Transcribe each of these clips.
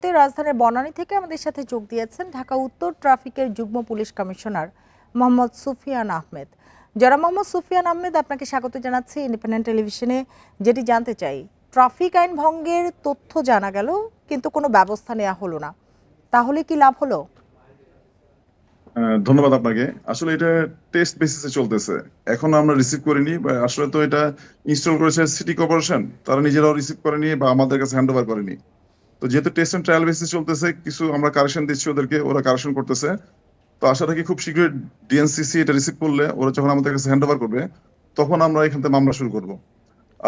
করতে রাজধানীর বনানী থেকে আমাদের সাথে যোগ দিয়েছেন ঢাকা উত্তর ট্রাফিকের যুগ্ম পুলিশ কমিশনার মোহাম্মদ সুফিয়ান আহমেদ। জনাব মোহাম্মদ সুফিয়ান আহমেদ, আপনাকে স্বাগত জানাচ্ছি ইন্ডিপেন্ডেন্ট টেলিভিশনে। যেটি জানতে চাই, ট্রাফিক আইন ভঙ্গের তথ্য জানা গেল কিন্তু কোনো ব্যবস্থা নেওয়া হলো না, তাহলে কি লাভ হলো? ধন্যবাদ আপনাকে। আসলে এটা টেস্ট বেসিসে চলতেছে, এখন আমরা রিসিভ করিনি, বা আসলে তো এটা ইনস্টল করেছে সিটি কর্পোরেশন, তারা নিজেরাও রিসিভ করেনি বা আমাদের কাছে হ্যান্ড ওভার করেনি। তো যেহেতু টেস্ট এন্ড ট্রায়াল বেসিস চলতেছে, কিছু আমরা কারেকশন দিচ্ছি ওদেরকে, ওরা কারেকশন করতেছে। তো আশা রাখি খুব শীঘ্রই ডিএনসিসি এটা রিসিভ করলে ওরা যখন আমাদের কাছে হ্যান্ড ওভার করবে তখন আমরা এখান থেকে মামলা শুরু করব।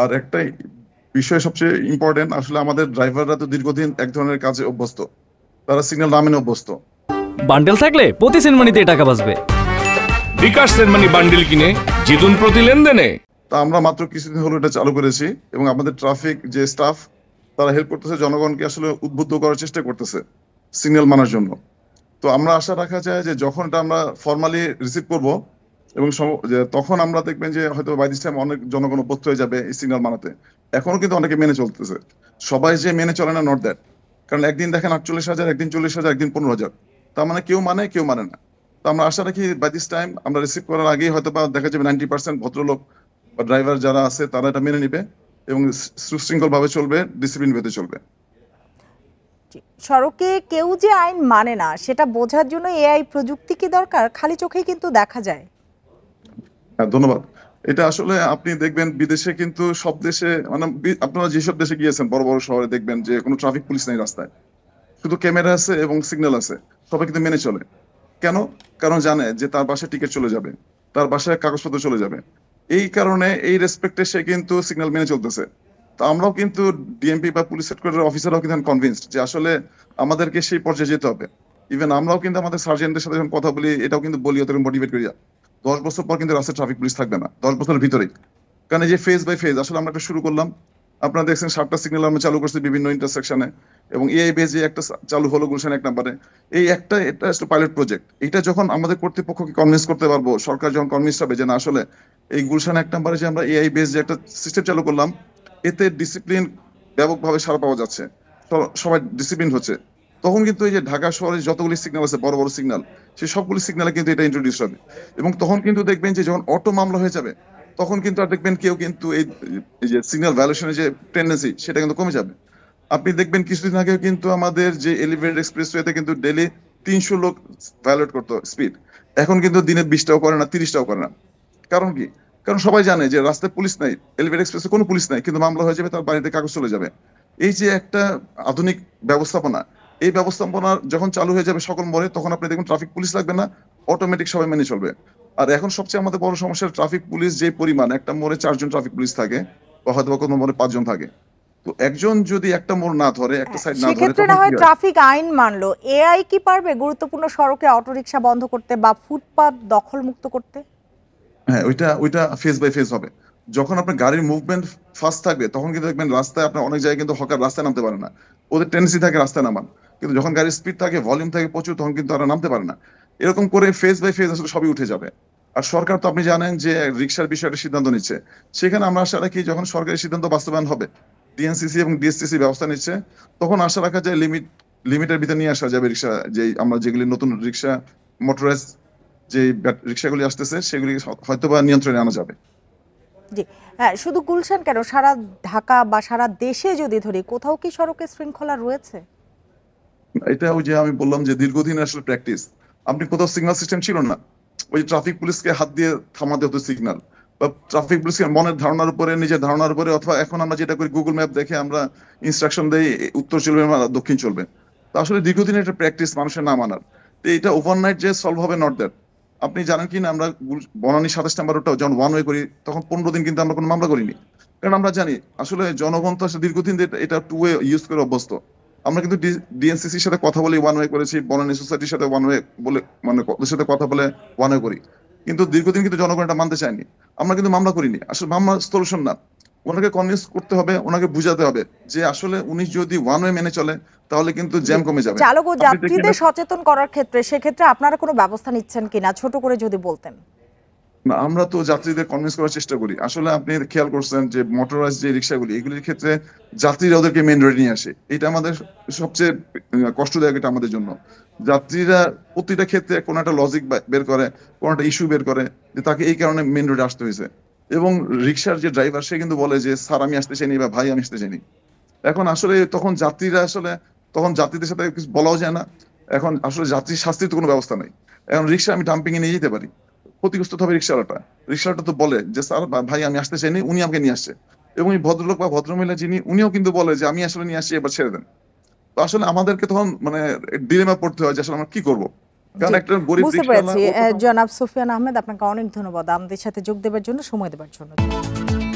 আর একটা বিষয় সবচেয়ে ইম্পর্টেন্ট, আসলে আমাদের ড্রাইভাররা তো দীর্ঘদিন এক ধরনের কাজে অভ্যস্ত, তারা সিগন্যাল না মেনে অভ্যস্ত। বান্ডেল থাকলে প্রতি সেনমানিতে টাকা বাঁচবে। বিকাশ সেনমানি বান্ডেল কিনে জিতুন প্রতি লেনদেনে। তা আমরা মাত্র কিছুদিন হলো এটা চালু করেছি এবং আমাদের ট্রাফিক যে স্টাফ তারা হেল্প করতেছে, জনগণকে আসলে উদ্বুদ্ধ করার চেষ্টা করতেছে সিগন্যাল মানার জন্য। তো আমরা আশা রাখা যায় যে যখন এটা আমরা ফর্মালি রিসিভ করব এবং তখন আমরা দেখবেন যে হয়তো বাই দিস টাইম অনেক জনগণ অভ্যস্ত হয়ে যাবে এই সিগন্যাল মানাতে। এখনো কিন্তু অনেকে মেনে চলতেছে, সবাই যে মেনে চলে না, নট দ্যাট। কারণ একদিন দেখেন 48,000, একদিন 40,000, একদিন 15,000, তার মানে কেউ মানে কেউ মানে না। তো আমরা আশা রাখি বাই দিস টাইম আমরা রিসিভ করার আগেই হয়তো বা দেখা যাবে 90% ভদ্রলোক বা ড্রাইভার যারা আছে তারা এটা মেনে নিবে এবং সুশৃঙ্খল ভাবে চলবে, ডিসিপ্লিন ভেতরে চলবে। সড়কে কেউ যে আইন মানে না সেটা বোঝার জন্য এআই প্রযুক্তি কি দরকার? খালি চোখেই কিন্তু দেখা যায়। হ্যাঁ, ধন্যবাদ। এটা আসলে আপনি দেখবেন বিদেশে কিন্তু সব দেশে, মানে আপনারা যেসব দেশে গিয়েছেন বড় বড় শহরে, দেখবেন যে কোনো ট্রাফিক পুলিশ নেই রাস্তায়, শুধু ক্যামেরা আছে এবং সিগন্যাল আছে, সবাই কিন্তু মেনে চলে। কেন? কারণ জানে যে তার বাসায় টিকিট চলে যাবে, তার বাসায় কাগজপত্র চলে যাবে। এই কারণে এই রেসপেক্টে সে কিন্তু সিগন্যাল মেনে চলতেছে। তো আমরাও কিন্তু ডিএমপি বা পুলিশ হেডকোয়ার্টার অফিসাররাও কিন্তু কনভিন্সড যে আসলে আমাদেরকে সেই পর্যায়ে যেতে হবে। ইভেন আমরাও কিন্তু আমাদের সার্জেন্টদের সাথে যখন কথা বলি, এটাও কিন্তু বলি, ওদের মোটিভেট করি। 10 বছর পর কিন্তু রাস্তায় ট্রাফিক পুলিশ থাকবে না, 10 বছরের ভিতরেই। কারণ এই যে ফেজ বাই ফেজ আসলে আমরা একটা শুরু করলাম, আপনারা দেখছেন 7টা সিগন্যাল আমরা চালু করছি বিভিন্ন ইন্টারসেকশনে, এবং এআই বেজ যে একটা চালু হলো গুলশান 1 নম্বরে। এটা আসলে পাইলট প্রজেক্ট। এটা যখন আমাদের কর্তৃপক্ষকে কনভিন্স করতে পারবো, সরকার যখন কনভিন্স হবে যে না আসলে এই গুলশান 1 নম্বরে যে আমরা এআই বেজ যে একটা সিস্টেম চালু করলাম, এতে ডিসিপ্লিন ব্যাপকভাবে সাড়া পাওয়া যাচ্ছে, সবাই ডিসিপ্লিন হচ্ছে, তখন কিন্তু এই যে ঢাকা শহরে যতগুলি সিগন্যাল আছে, বড় বড় সিগন্যাল, সেই সবগুলি সিগন্যালে কিন্তু এটা ইন্ট্রোডিউস হবে। এবং তখন কিন্তু দেখবেন যে যখন অটো মামলা হয়ে যাবে, তখন কিন্তু আর দেখবেন কেউ কিন্তু এই যে সিগন্যাল ভায়োলেশনের যে টেন্ডেন্সি সেটা কিন্তু কমে যাবে। আপনি দেখবেন কিছুদিন আগে কিন্তু আমাদের যে এলিভেটেড এক্সপ্রেসওয়েতে কিন্তু ডেইলি 300 লোক ভায়োলেট করতো স্পিড, এখন কিন্তু দিনে 20টাও করে না, 30টাও করে না। কারণ কি? কারণ সবাই জানে যে রাস্তায় পুলিশ নাই, এলিভেটেড এক্সপ্রেসে কোনো পুলিশ নাই, কিন্তু মামলা হয়ে যাবে, তার বাড়িতে কাগজ চলে যাবে। এই যে একটা আধুনিক ব্যবস্থাপনা, এই ব্যবস্থাপনা যখন চালু হয়ে যাবে সকল মোড়ে, তখন আপনি দেখবেন ট্রাফিক পুলিশ লাগবে না, অটোমেটিক সবাই মেনে চলবে। আর এখন সবচেয়ে আমাদের বড় সমস্যা, ট্রাফিক পুলিশ যে পরিমাণ, একটা মোড়ে 4 জন ট্রাফিক পুলিশ থাকে, বা হয়তো কোনো মোড়ে 5 জন থাকে। তো একজন যদি একটা মোড় না ধরে, একটা সাইড না ধরে, সেক্ষেত্রে না হয় ট্রাফিক আইন মানলো, এআই কি পারবে গুরুত্বপূর্ণ সড়কে অটোরিকশা বন্ধ করতে বা ফুটপাত দখল মুক্ত করতে? হ্যাঁ, ওইটা ফেজ বাই ফেজ হবে। যখন আপনার গাড়ির মুভমেন্ট ফাস্ট থাকবে, তখন কিন্তু দেখবেন রাস্তায় আপনার অনেক জায়গায় কিন্তু হকার রাস্তায় নামতে পারে না, ওদের টেন্ডেন্সি থাকে রাস্তায় নামান। কিন্তু যখন গাড়ির স্পিড থাকে, ভলিউম থাকে প্রচুর, তখন কিন্তু তারা নামতে পারে না। এরকম করে ফেজ বাই ফেজ আসলে সবই উঠে যাবে। আর সরকার তো আপনি জানেন যে রিক্সার বিষয়ে সিদ্ধান্ত নিচ্ছে, সেখানে আমরা আশা রাখি যখন সরকারি সিদ্ধান্ত বাস্তবায়ন হবে, ডিএনসিসি এবং ডিএসটিসি ব্যবস্থা নিচ্ছে, তখন আশা রাখা যায় লিমিটের ভিতরে নিয়ে আসা যাবে রিক্সা, যে আমরা যেগুলি নতুন রিক্সা, মোটরাইজ যে রিক্সাগুলি আসতেছে, সেগুলি হয়তো বা নিয়ন্ত্রণে আনা যাবে। জি, হ্যাঁ, শুধু গুলশান কেন, সারা ঢাকা বা সারা দেশে যদি ধরি, কোথাও কি সড়কে শৃঙ্খলা রয়েছে? এটা ওই যে আমি বললাম যে দীর্ঘদিন আসলে প্র্যাকটিস। আপনি কোথাও সিগন্যাল সিস্টেম ছিল না, ওই ট্রাফিক পুলিশকে হাত দিয়ে থামাতে হতো সিগন্যাল, বা ট্রাফিক পুলিশকে মনের ধারণার উপরে, নিজের ধারণার উপরে, অথবা এখন আমরা যেটা করি গুগল ম্যাপ দেখে আমরা ইনস্ট্রাকশন দেই উত্তর চলবে বা দক্ষিণ চলবে। তো আসলে দীর্ঘদিনের একটা প্র্যাকটিস মানুষের না মানার। তো এটা ওভারনাইট যে সলভ হবে, নট দ্যাট। আপনি জানেন কি না, আমরা বনানী 27 নম্বর রোডটা যখন ওয়ান ওয়ে করি, তখন 15 দিন কিন্তু আমরা কোনো মামলা করিনি। কারণ আমরা জানি আসলে জনগণ তো আসলে দীর্ঘদিন এটা 2 ওয়ে ইউজ করে অভ্যস্ত। আমরা কিন্তু ডিএনসিসির সাথে কথা বলে ওয়ান ওয়ে করেছি, বনানী সোসাইটির সাথে ওয়ান ওয়ে বলে, মানে ওদের সাথে কথা বলে ওয়ান ওয়ে করি। কিন্তু দীর্ঘদিন কিন্তু জনগণ এটা মানতে চায়নি, আমরা কিন্তু মামলা করিনি। আসলে মামলা সলিউশন না, ওনাকে কনভিন্স করতে হবে, ওনাকে বুঝাতে হবে যে আসলে উনি যদি ওয়ান ওয়ে মেনে চলে, তাহলে কিন্তু জ্যাম কমে যাবে। চালক ও যাত্রীদের সচেতন করার ক্ষেত্রে সেক্ষেত্রে আপনারা কোনো ব্যবস্থা নিচ্ছেন কিনা, ছোট করে যদি বলতেন। না, আমরা তো যাত্রীদের কনভিন্স করার চেষ্টা করি। আসলে আপনি খেয়াল করছেন যে মোটরাইজ যে রিক্সাগুলি, এগুলির ক্ষেত্রে যাত্রীরা ওদেরকে মেইন রোডে নিয়ে আসে। এটা আমাদের সবচেয়ে কষ্টদায়ক, এটা আমাদের জন্য। যাত্রীরা প্রতিটা ক্ষেত্রে কোনো একটা লজিক বের করে, কোনো একটা ইস্যু বের করে যে তাকে এই কারণে মেইন রোডে আসতে হয়েছে। এবং রিক্সার যে ড্রাইভার, সে কিন্তু বলে যে স্যার আমি আসতে চাইনি বা ভাই আমি আসতে চাইনি। এখন আসলে তখন যাত্রীরা আসলে, তখন যাত্রীদের সাথে কিছু বলাও যায় না। এখন আসলে যাত্রীর শাস্তির তো কোনো ব্যবস্থা নাই। এখন রিক্সা আমি ডাম্পিং এ নিয়ে যেতে পারি, ক্ষতিগ্রস্ত হবে রিক্সাওয়ালাটা। রিক্সাওয়ালাটা তো বলে যে স্যার বা ভাই আমি আসতে চাইনি, উনি আমাকে নিয়ে আসছে। এবং এই ভদ্রলোক বা ভদ্রমহিলা যিনি, উনিও কিন্তু বলে যে আমি আসলে নিয়ে আসছি, এবার ছেড়ে দেন। তো আসলে আমাদেরকে তখন মানে ডিলেমা পড়তে হয় যে আসলে আমরা কি করব। কারণ জি, একটা গরিব বুঝতে রিক্সাওয়ালা পেরেছি। ও তো- জনাব সুফিয়ান আহমেদ, আপনাকে অনেক ধন্যবাদ আমাদের সাথে যোগ দেওয়ার জন্য, সময় দেওয়ার জন্য।